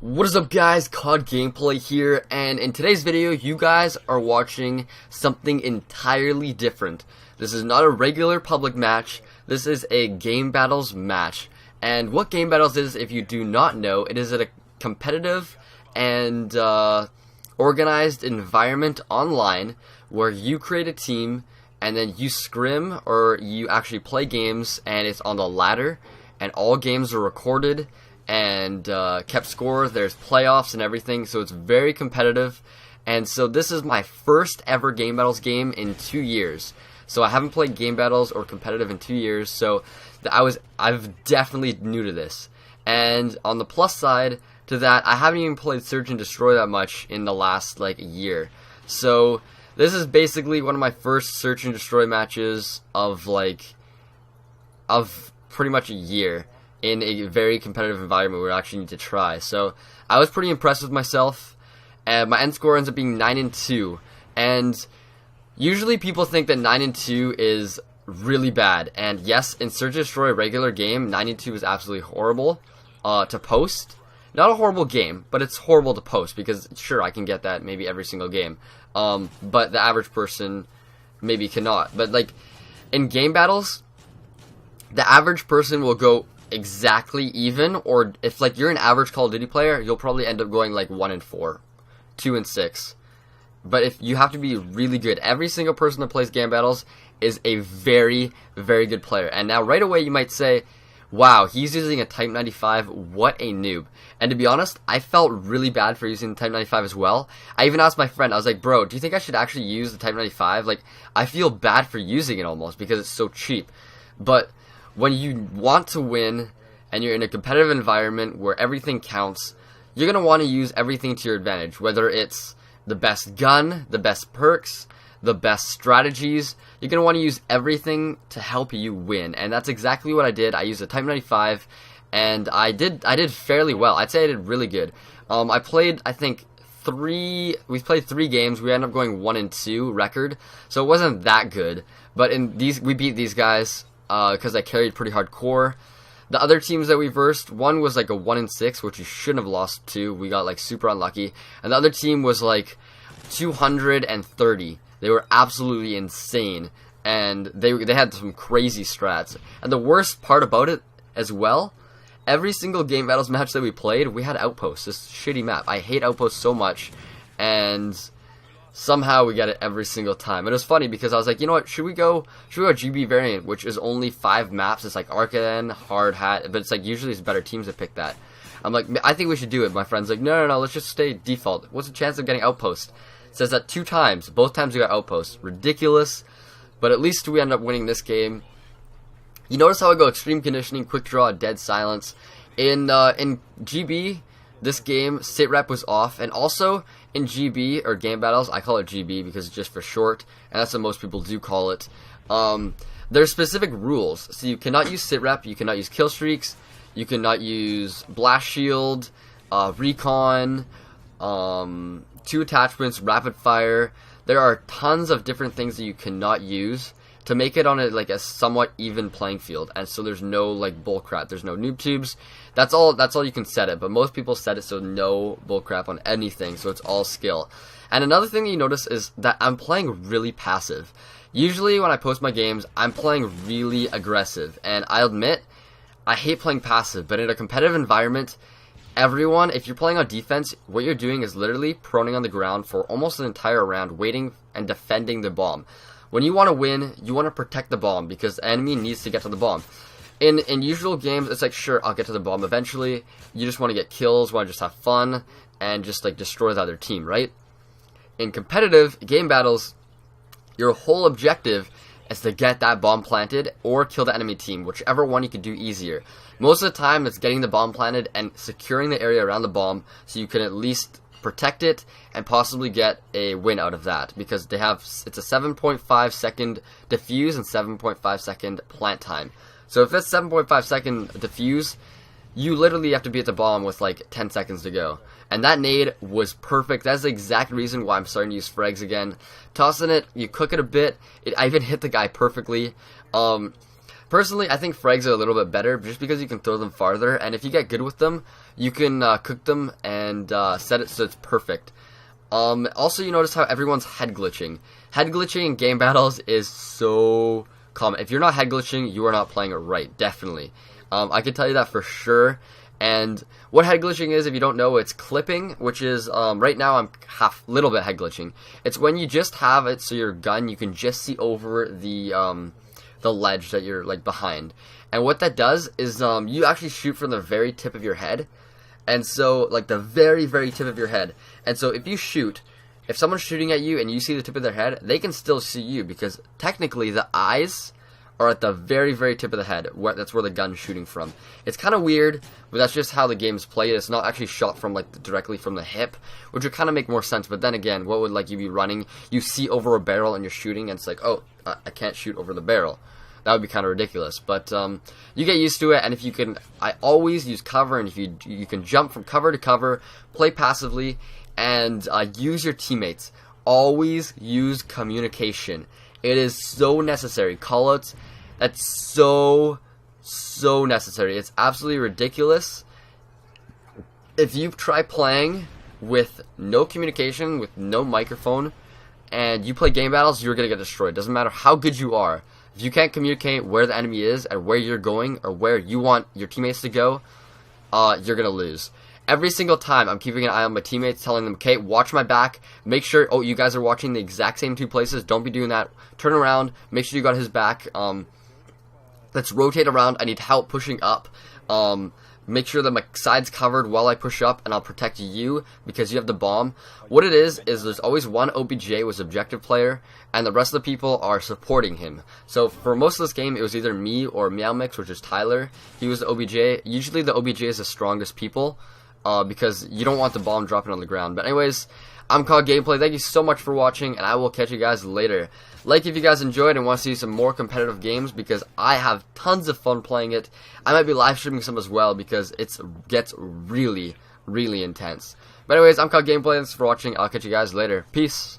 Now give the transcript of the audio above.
What is up, guys? COD Gameplay here, and in today's video you guys are watching something entirely different. This is not a regular public match, this is a Game Battles match. And what Game Battles is, if you do not know, it is a competitive and organized environment online where you create a team and then you scrim or you actually play games, and it's on the ladder, and all games are recorded and kept score. There's playoffs and everything, so it's very competitive. And so this is my first ever Game Battles game in 2 years. So I haven't played Game Battles or competitive in 2 years, so I'm definitely new to this. And on the plus side to that, I haven't even played Search and Destroy that much in the last like year. So this is basically one of my first Search and Destroy matches of pretty much a year, in a very competitive environment where I actually need to try. So I was pretty impressed with myself, and my end score ends up being 9-2. And usually people think that 9-2 is really bad. And yes, in Search and Destroy regular game, 9-2 is absolutely horrible to post. Not a horrible game, but it's horrible to post, because sure, I can get that maybe every single game. But the average person maybe cannot. But like in Game Battles, the average person will go exactly even, or if like you're an average Call of Duty player, you'll probably end up going like 1-4, 2-6. But if you have to be really good, every single person that plays Game Battles is a very, very good player. And now right away you might say, wow, he's using a Type 95, what a noob. And to be honest, I felt really bad for using the Type 95 as well. I even asked my friend, I was like, bro, do you think I should actually use the Type 95? Like, I feel bad for using it almost, because it's so cheap. But when you want to win and you're in a competitive environment where everything counts, you're going to want to use everything to your advantage, whether it's the best gun, the best perks, the best strategies. You're going to want to use everything to help you win, and that's exactly what I did. I used a Type 95, and I did fairly well. I'd say I did really good. I played, I think, we played 3 games. We ended up going 1-2 record, so it wasn't that good. But in these, we beat these guys because I carried pretty hardcore. The other teams that we versed, one was like a 1-6, which we shouldn't have lost to. We got like super unlucky. And the other team was like 230. They were absolutely insane, and they had some crazy strats. And the worst part about it as well, every single Game Battles match that we played, we had outposts. This shitty map. I hate outposts so much, and somehow we get it every single time. And it was funny because I was like, you know what, should we go GB variant, which is only 5 maps. It's like Arcaden, Hard Hat, but it's like usually it's better teams that pick that. I'm like, I think we should do it. My friend's like, no, let's just stay default. What's the chance of getting outpost? It says that 2 times. Both times we got outpost. Ridiculous. But at least we end up winning this game. You notice how I go extreme conditioning, quick draw, dead silence. In GB, this game, sit rep was off, and also in GB, or Game Battles, I call it GB because it's just for short, and that's what most people do call it. There's specific rules, so you cannot use sit rep, you cannot use kill streaks, you cannot use blast shield, recon, 2 attachments, rapid fire. There are tons of different things that you cannot use to make it on a somewhat even playing field, and so there's no like bullcrap. There's no noob tubes. That's all you can set it, but most people set it so no bullcrap on anything, so it's all skill. And another thing that you notice is that I'm playing really passive. Usually when I post my games, I'm playing really aggressive, and I'll admit, I hate playing passive, but in a competitive environment, everyone, if you're playing on defense, what you're doing is literally proning on the ground for almost an entire round, waiting and defending the bomb. When you want to win, you want to protect the bomb, because the enemy needs to get to the bomb. In usual games, it's like, sure, I'll get to the bomb eventually. You just want to get kills, want to just have fun, and just like destroy the other team, right? In competitive Game Battles, your whole objective is to get that bomb planted or kill the enemy team, whichever one you can do easier. Most of the time, it's getting the bomb planted and securing the area around the bomb so you can at least protect it and possibly get a win out of that, because it's a 7.5 second defuse and 7.5 second plant time. So if it's 7.5 second defuse, you literally have to be at the bomb with like 10 seconds to go. And that nade was perfect. That's the exact reason why I'm starting to use frags again. Tossing it, you cook it a bit. I even hit the guy perfectly. Personally, I think frags are a little bit better just because you can throw them farther, and if you get good with them, you can cook them and set it so it's perfect. Also, you notice how everyone's head glitching. Head glitching in game battles is so common. If you're not head glitching, you are not playing it right, definitely. I can tell you that for sure. And what head glitching is, if you don't know, it's clipping, which is, right now I'm little bit head glitching. It's when you just have it so your gun, you can just see over the ledge that you're, like, behind. And what that does is, you actually shoot from the very tip of your head. And so, like, the very, very tip of your head. And so if you shoot, if someone's shooting at you and you see the tip of their head, they can still see you, because technically the eyes are at the very, very tip of the head. That's where the gun's shooting from. It's kind of weird, but that's just how the game's played. It's not actually shot from, like, directly from the hip, which would kind of make more sense. But then again, what would, like, you be running? You see over a barrel and you're shooting, and it's like, oh, I can't shoot over the barrel. That would be kind of ridiculous. But you get used to it, and if you can, I always use cover, and if you can jump from cover to cover, play passively, and use your teammates. Always use communication. It is so necessary. Callouts, that's so necessary. It's absolutely ridiculous. If you try playing with no communication, with no microphone, and you play game battles, you're going to get destroyed. Doesn't matter how good you are. If you can't communicate where the enemy is and where you're going or where you want your teammates to go, you're going to lose. Every single time, I'm keeping an eye on my teammates, telling them, okay, watch my back. Make sure, oh, you guys are watching the exact same two places. Don't be doing that. Turn around. Make sure you got his back. Let's rotate around. I need help pushing up. Make sure that my side's covered while I push up, and I'll protect you because you have the bomb. What it is there's always one OBJ was objective player, and the rest of the people are supporting him. So for most of this game, it was either me or Meowmix, which is Tyler. He was the OBJ. Usually the OBJ is the strongest people, because you don't want the bomb dropping on the ground. But anyways, I'm Called Gameplay. Thank you so much for watching, and I will catch you guys later. Like if you guys enjoyed and want to see some more competitive games, because I have tons of fun playing it. I might be live streaming some as well, because it gets really, really intense. But anyways, I'm Called Gameplay. Thanks for watching. I'll catch you guys later. Peace.